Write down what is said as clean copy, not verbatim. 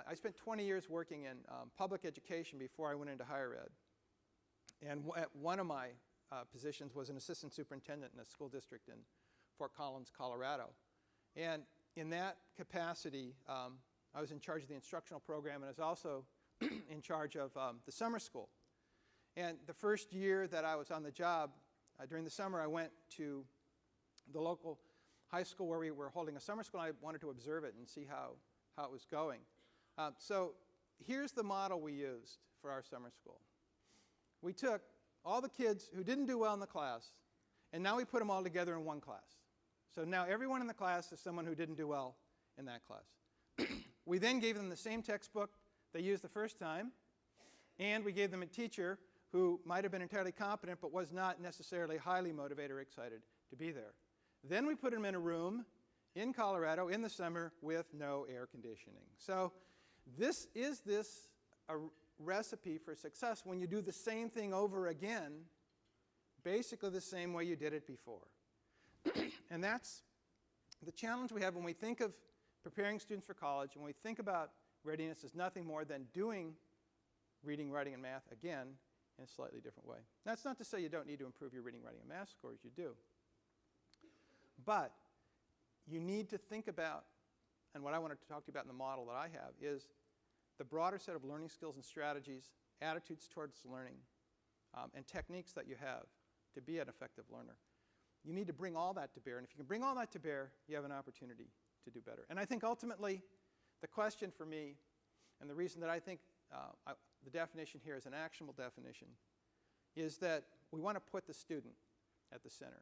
I spent 20 years working in public education before I went into higher ed. And one of my positions was an assistant superintendent in a school district in Fort Collins, Colorado. And in that capacity, I was in charge of the instructional program, and I was also in charge of the summer school. And the first year that I was on the job, during the summer, I went to the local high school where we were holding a summer school, and I wanted to observe it and see how it was going. So here's the model we used for our summer school. We took all the kids who didn't do well in the class, and now we put them all together in one class. So now everyone in the class is someone who didn't do well in that class. We then gave them the same textbook they used the first time, and we gave them a teacher who might have been entirely competent but was not necessarily highly motivated or excited to be there. Then we put them in a room in Colorado in the summer with no air conditioning. So is this a recipe for success when you do the same thing over again, basically the same way you did it before? And that's the challenge we have when we think of preparing students for college, when we think about readiness as nothing more than doing reading, writing, and math again in a slightly different way. That's not to say you don't need to improve your reading, writing, and math scores. You do. But you need to think about, and what I wanted to talk to you about in the model that I have, is the broader set of learning skills and strategies, attitudes towards learning, and techniques that you have to be an effective learner. You need to bring all that to bear, and if you can bring all that to bear, you have an opportunity to do better. And I think ultimately, the question for me, and the reason that I think the definition here is an actionable definition, is that we want to put the student at the center.